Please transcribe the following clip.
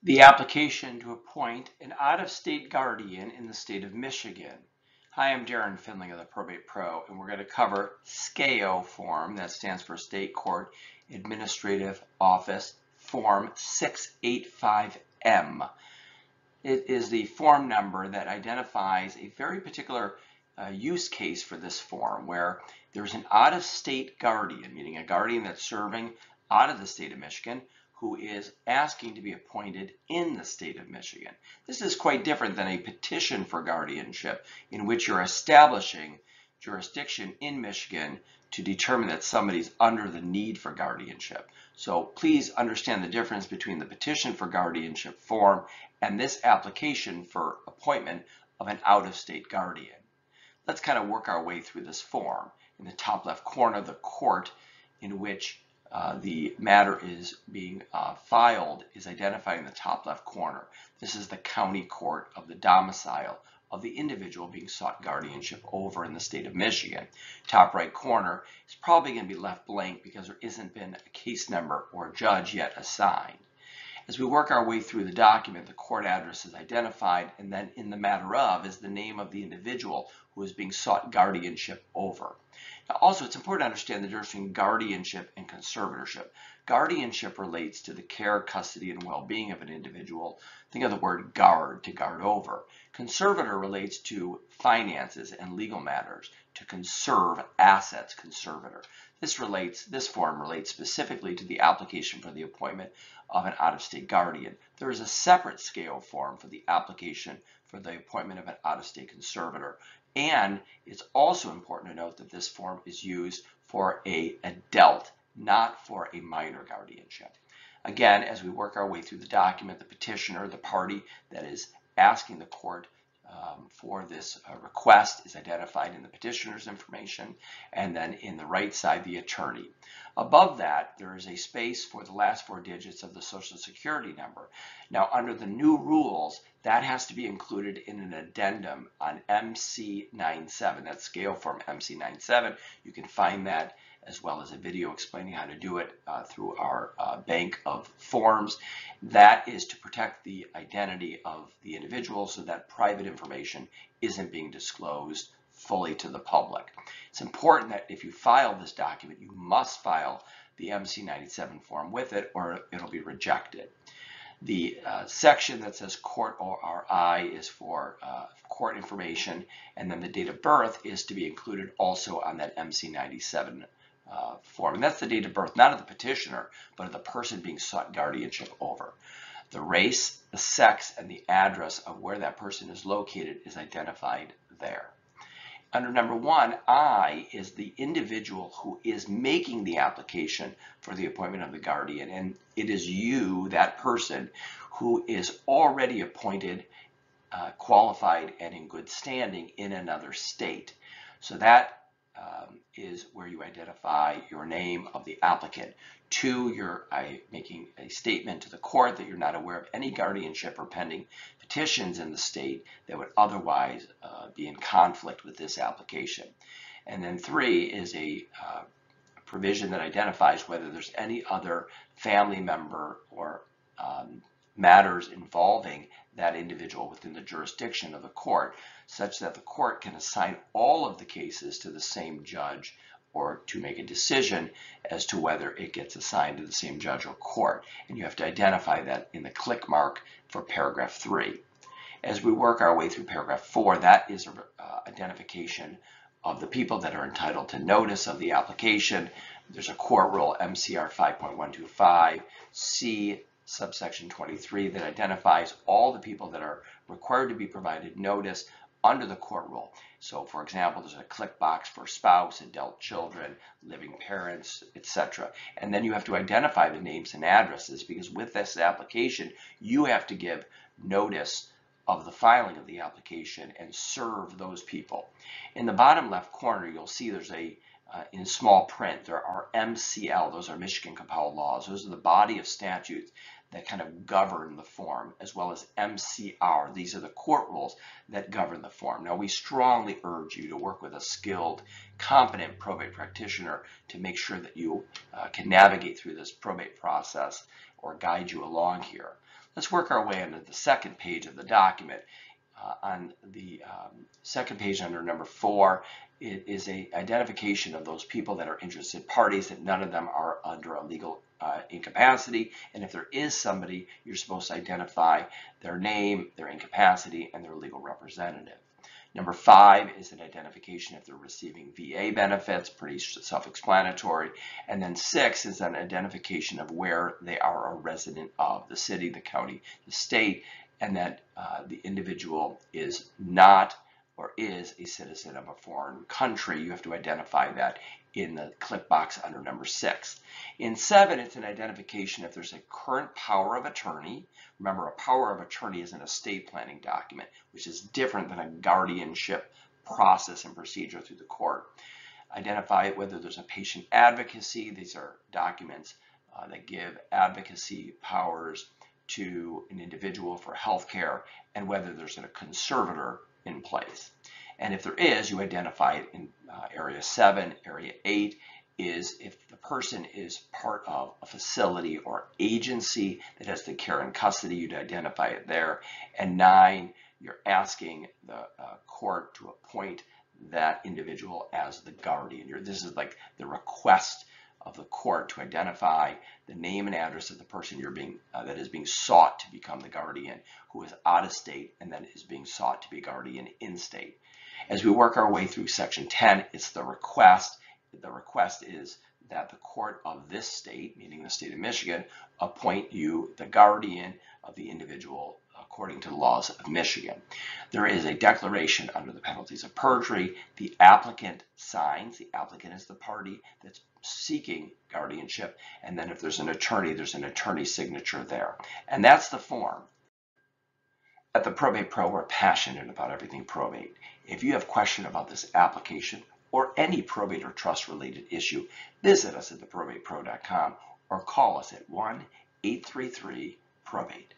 The application to appoint an out-of-state guardian in the state of Michigan. Hi, I'm Darren Findling of the Probate Pro, and we're going to cover SCAO form, that stands for State Court Administrative Office, Form 685M. It is the form number that identifies a very particular use case for this form, where there's an out-of-state guardian, meaning a guardian that's serving out of the state of Michigan, who is asking to be appointed in the state of Michigan. This is quite different than a petition for guardianship, in which you're establishing jurisdiction in Michigan to determine that somebody's under the need for guardianship. So please understand the difference between the petition for guardianship form and this application for appointment of an out-of-state guardian. Let's kind of work our way through this form. In the top left corner, the court in which the matter is being filed is identified in the top left corner. This is the county court of the domicile of the individual being sought guardianship over in the state of Michigan. Top right corner is probably going to be left blank because there isn't been a case number or a judge yet assigned. As we work our way through the document, the court address is identified, and then in the matter of is the name of the individual who is being sought guardianship over. Now, also, it's important to understand the difference between guardianship and conservatorship. Guardianship relates to the care, custody, and well-being of an individual. Think of the word guard, to guard over. Conservator relates to finances and legal matters, to conserve assets, conservator. This form relates specifically to the application for the appointment of an out-of-state guardian. There is a separate SCAO form for the application for the appointment of an out-of-state conservator. And it's also important to note that this form is used for an adult, not for a minor guardianship. Again, as we work our way through the document, the petitioner, the party that is asking the court for this request, is identified in the petitioner's information, and then in the right side, the attorney. Above that, there is a space for the last four digits of the Social Security number. Now, under the new rules, that has to be included in an addendum on MC97. That's SCAO form MC97. You can find that as well as a video explaining how to do it through our bank of forms. That is to protect the identity of the individual so that private information isn't being disclosed fully to the public. It's important that if you file this document, you must file the MC97 form with it, or it'll be rejected. The section that says court ORI is for court information, and then the date of birth is to be included also on that MC97 form. And that's the date of birth, not of the petitioner, but of the person being sought guardianship over. The race, the sex, and the address of where that person is located is identified there. Under number 1, I is the individual who is making the application for the appointment of the guardian, and it is you, that person, who is already appointed, qualified, and in good standing in another state. So that is where you identify your name of the applicant. 2, you're making a statement to the court that you're not aware of any guardianship or pending petitions in the state that would otherwise be in conflict with this application. And then 3 is a provision that identifies whether there's any other family member or matters involving that individual within the jurisdiction of the court, such that the court can assign all of the cases to the same judge, or to make a decision as to whether it gets assigned to the same judge or court. And you have to identify that in the click mark for paragraph 3. As we work our way through paragraph 4, that is an identification of the people that are entitled to notice of the application. There's a court rule, MCR 5.125, C subsection 23, that identifies all the people that are required to be provided notice under the court rule. So, for example, there's a click box for spouse, adult children, living parents, etc. And then you have to identify the names and addresses, because with this application, you have to give notice of the filing of the application and serve those people. In the bottom left corner, you'll see there's in small print, there are MCL, those are Michigan compiled laws. Those are the body of statutes that kind of govern the form, as well as MCR. These are the court rules that govern the form. Now, we strongly urge you to work with a skilled, competent probate practitioner to make sure that you can navigate through this probate process or guide you along here. Let's work our way into the second page of the document. On the second page under number 4, it is a identification of those people that are interested parties, that none of them are under a legal incapacity. And if there is somebody, you're supposed to identify their name, their incapacity, and their legal representative. Number 5 is an identification if they're receiving VA benefits, pretty self-explanatory. And then 6 is an identification of where they are a resident of, the city, the county, the state, and that the individual is not or is a citizen of a foreign country. You have to identify that in the click box under number 6. In 7, it's an identification if there's a current power of attorney. Remember, a power of attorney is an estate planning document, which is different than a guardianship process and procedure through the court. Identify whether there's a patient advocacy. These are documents that give advocacy powers to an individual for health care, and whether there's a conservator in place. And if there is, you identify it in area 7. Area 8 is if the person is part of a facility or agency that has the care and custody, you'd identify it there. And 9, you're asking the court to appoint that individual as the guardian. This is like the request of the court to identify the name and address of the person that is being sought to become the guardian, who is out of state and then is being sought to be guardian in state. As we work our way through section 10, it's the request. The request is that the court of this state, meaning the state of Michigan, appoint you the guardian of the individual according to the laws of Michigan. There is a declaration under the penalties of perjury. The applicant signs. The applicant is the party that's seeking guardianship. And then if there's an attorney, there's an attorney's signature there. And that's the form. At the Probate Pro, we're passionate about everything probate. If you have questions about this application or any probate or trust related issue, visit us at theprobatepro.com or call us at 1-833-PROBATE.